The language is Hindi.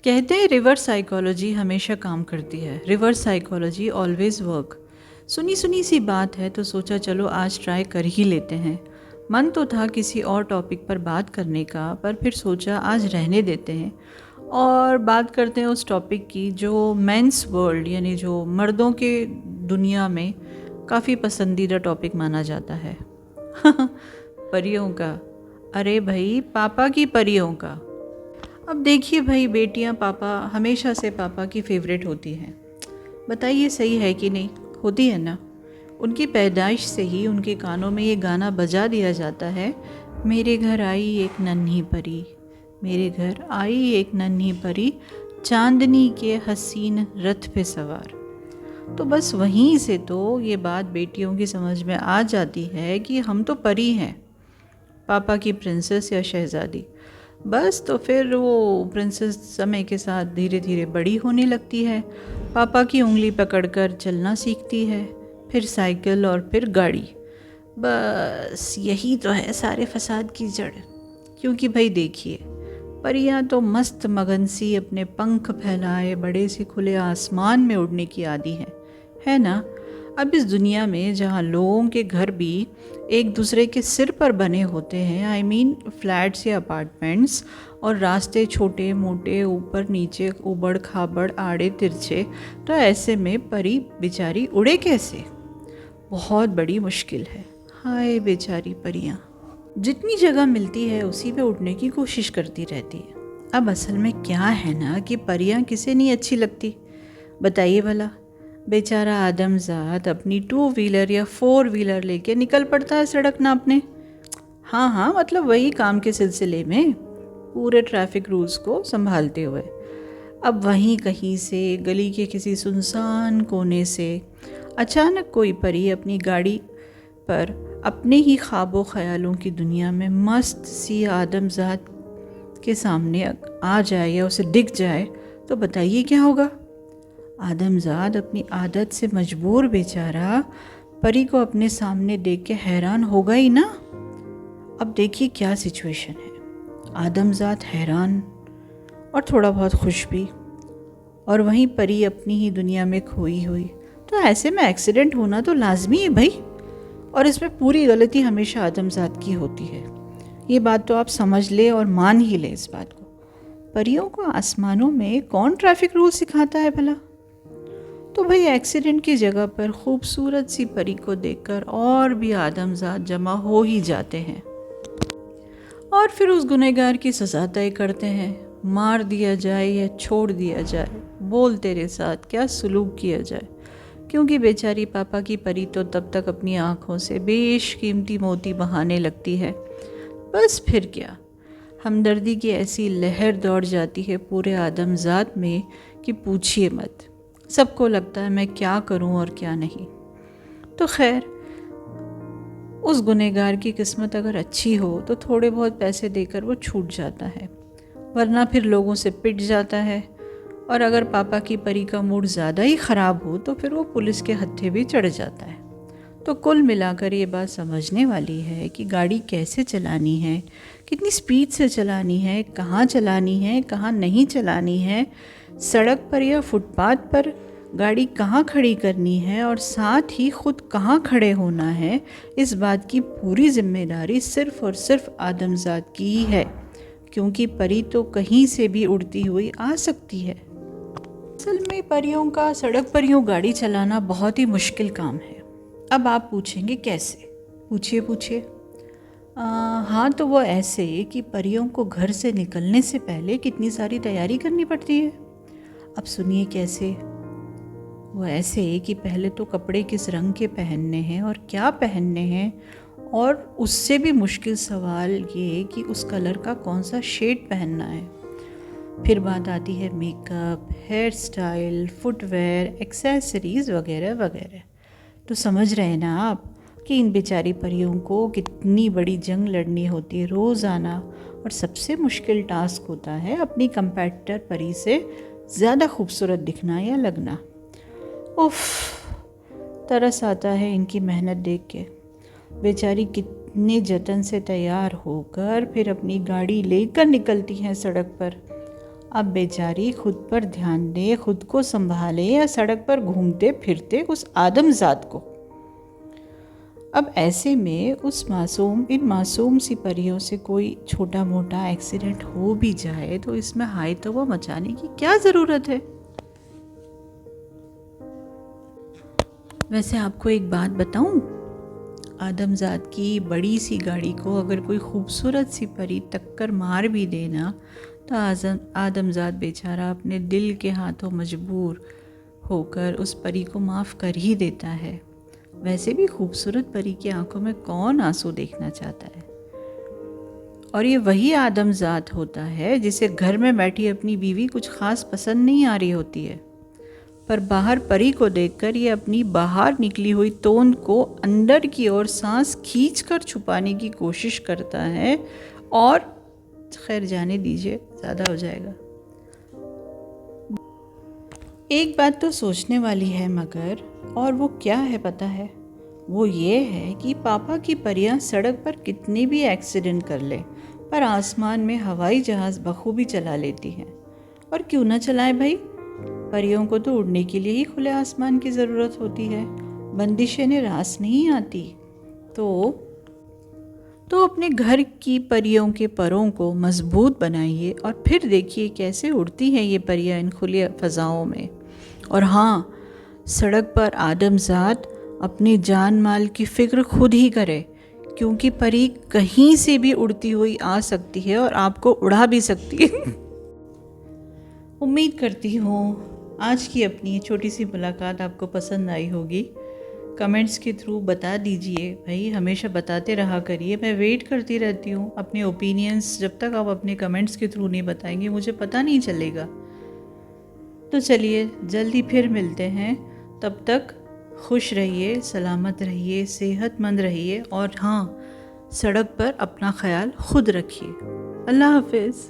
कहते हैं रिवर्स साइकोलॉजी हमेशा काम करती है। Reverse psychology always work. सुनी सुनी सी बात है तो सोचा चलो आज ट्राई कर ही लेते हैं। मन तो था किसी और टॉपिक पर बात करने का, पर फिर सोचा आज रहने देते हैं और बात करते हैं उस टॉपिक की जो मेंस वर्ल्ड यानी जो मर्दों के दुनिया में काफ़ी पसंदीदा टॉपिक माना जाता है। परियों का। अरे भाई, पापा की परियों का। अब देखिए भाई, बेटियां पापा हमेशा से पापा की फेवरेट होती हैं। बताइए सही है कि नहीं? होती है ना। उनकी पैदाइश से ही उनके कानों में ये गाना बजा दिया जाता है, मेरे घर आई एक नन्ही परी, मेरे घर आई एक नन्ही परी, चांदनी के हसीन रथ पे सवार। तो बस वहीं से तो ये बात बेटियों की समझ में आ जाती है कि हम तो परी हैं, पापा की प्रिंसेस या शहज़ादी। बस तो फिर वो प्रिंसेस समय के साथ धीरे धीरे बड़ी होने लगती है, पापा की उंगली पकड़कर चलना सीखती है, फिर साइकिल और फिर गाड़ी। बस यही तो है सारे फसाद की जड़। क्योंकि भाई देखिए, परियां तो मस्त मगन सी अपने पंख फैलाए बड़े से खुले आसमान में उड़ने की आदी हैं, है ना। अब इस दुनिया में जहाँ लोगों के घर भी एक दूसरे के सिर पर बने होते हैं, आई मीन फ्लैट्स या अपार्टमेंट्स, और रास्ते छोटे मोटे ऊपर नीचे उबड़ खाबड़ आड़े तिरछे, तो ऐसे में परी बेचारी उड़े कैसे? बहुत बड़ी मुश्किल है। हाय बेचारी परियां, जितनी जगह मिलती है उसी पे उड़ने की कोशिश करती रहती है। अब असल में क्या है ना कि परियां किसे नहीं अच्छी लगती, बताइए भला। बेचारा आदमजात अपनी 2 व्हीलर या 4 व्हीलर लेके निकल पड़ता है सड़क नापने। हाँ हाँ, मतलब वही काम के सिलसिले में, पूरे ट्रैफिक रूल्स को संभालते हुए। अब वहीं कहीं से गली के किसी सुनसान कोने से अचानक कोई परी अपनी गाड़ी पर अपने ही ख्वाबों ख्यालों की दुनिया में मस्त सी आदमजात के सामने आ जाए या उसे दिख जाए, तो बताइए क्या होगा। आदमजाद अपनी आदत से मजबूर बेचारा परी को अपने सामने देख के हैरान होगा ही ना। अब देखिए क्या सिचुएशन है। आदमजाद हैरान और थोड़ा बहुत खुश भी, और वहीं परी अपनी ही दुनिया में खोई हुई। तो ऐसे में एक्सीडेंट होना तो लाजमी है भाई, और इसमें पूरी गलती हमेशा आदमजाद की होती है। ये बात तो आप समझ ले और मान ही ले इस बात को। परियों को आसमानों में कौन ट्रैफिक रूल सिखाता है भला? तो भाई एक्सीडेंट की जगह पर खूबसूरत सी परी को देखकर और भी आदमजात जमा हो ही जाते हैं, और फिर उस गुनहगार की सजा तय करते हैं। मार दिया जाए या छोड़ दिया जाए, बोल तेरे साथ क्या सलूक किया जाए। क्योंकि बेचारी पापा की परी तो तब तक अपनी आँखों से बेशकीमती मोती बहाने लगती है। बस फिर क्या, हमदर्दी की ऐसी लहर दौड़ जाती है पूरे आदमजात में कि पूछिए मत। सबको लगता है मैं क्या करूं और क्या नहीं। तो खैर, उस गुनहगार की किस्मत अगर अच्छी हो तो थोड़े बहुत पैसे देकर वो छूट जाता है, वरना फिर लोगों से पिट जाता है। और अगर पापा की परी का मूड ज़्यादा ही ख़राब हो तो फिर वो पुलिस के हत्थे भी चढ़ जाता है। तो कुल मिलाकर ये बात समझने वाली है कि गाड़ी कैसे चलानी है, कितनी स्पीड से चलानी है, कहाँ चलानी है, कहाँ नहीं चलानी है, सड़क पर या फुटपाथ पर गाड़ी कहाँ खड़ी करनी है, और साथ ही खुद कहाँ खड़े होना है। इस बात की पूरी जिम्मेदारी सिर्फ और सिर्फ आदमजात की ही है, क्योंकि परी तो कहीं से भी उड़ती हुई आ सकती है। असल में परियों का सड़क पर यूँ गाड़ी चलाना बहुत ही मुश्किल काम है। अब आप पूछेंगे कैसे? पूछिए पूछिए। हाँ, तो वो ऐसे कि परियों को घर से निकलने से पहले कितनी सारी तैयारी करनी पड़ती है। अब सुनिए कैसे। वो ऐसे कि पहले तो कपड़े किस रंग के पहनने हैं और क्या पहनने हैं, और उससे भी मुश्किल सवाल ये कि उस कलर का कौन सा शेड पहनना है। फिर बात आती है makeup, hair style, footwear, accessories वगैरह वगैरह। तो समझ रहे हैं ना आप कि इन बेचारी परियों को कितनी बड़ी जंग लड़नी होती है रोज़ाना, और सबसे मुश्किल टास्क होता है अपनी कंपेटिटर परी से ज़्यादा खूबसूरत दिखना या लगना। उफ, तरस आता है इनकी मेहनत देख के। बेचारी कितने जतन से तैयार होकर फिर अपनी गाड़ी लेकर निकलती हैं सड़क पर, अब बेचारी खुद पर ध्यान दे, खुद को संभाले या सड़क पर घूमते फिरते उस आदमजात को। अब ऐसे में इन मासूम सी परियों से कोई छोटा मोटा एक्सीडेंट हो भी जाए तो इसमें हाय तौबा मचाने की क्या ज़रूरत है। वैसे आपको एक बात बताऊं, आदमजात की बड़ी सी गाड़ी को अगर कोई खूबसूरत सी परी टक्कर मार भी देना तो आदमजात बेचारा अपने दिल के हाथों मजबूर होकर उस परी को माफ़ कर ही देता है। वैसे भी खूबसूरत परी की आंखों में कौन आंसू देखना चाहता है। और ये वही आदमजात होता है जिसे घर में बैठी अपनी बीवी कुछ खास पसंद नहीं आ रही होती है, पर बाहर परी को देखकर ये अपनी बाहर निकली हुई तोंद को अंदर की ओर सांस खींचकर छुपाने की कोशिश करता है। और खैर जाने दीजिए, ज़्यादा हो जाएगा। एक बात तो सोचने वाली है मगर, और वो क्या है पता है? वो ये है कि पापा की परियां सड़क पर कितने भी एक्सीडेंट कर ले पर आसमान में हवाई जहाज़ बखूबी चला लेती हैं। और क्यों ना चलाए भाई, परियों को तो उड़ने के लिए ही खुले आसमान की ज़रूरत होती है, बंदिशें ने रास नहीं आती। तो अपने घर की परियों के परों को मजबूत बनाइए और फिर देखिए कैसे उड़ती हैं ये परियां इन खुली फ़ज़ाओं में। और हाँ, सड़क पर आदमजात अपनी जान माल की फ़िक्र खुद ही करे, क्योंकि परी कहीं से भी उड़ती हुई आ सकती है और आपको उड़ा भी सकती है। उम्मीद करती हूँ आज की अपनी छोटी सी मुलाकात आपको पसंद आई होगी। कमेंट्स के थ्रू बता दीजिए भाई, हमेशा बताते रहा करिए, मैं वेट करती रहती हूँ अपने ओपिनियंस। जब तक आप अपने कमेंट्स के थ्रू नहीं बताएंगे मुझे पता नहीं चलेगा। तो चलिए जल्दी फिर मिलते हैं, तब तक खुश रहिए, सलामत रहिए, सेहतमंद रहिए और हाँ, सड़क पर अपना ख्याल खुद रखिए। अल्लाह हाफिज़।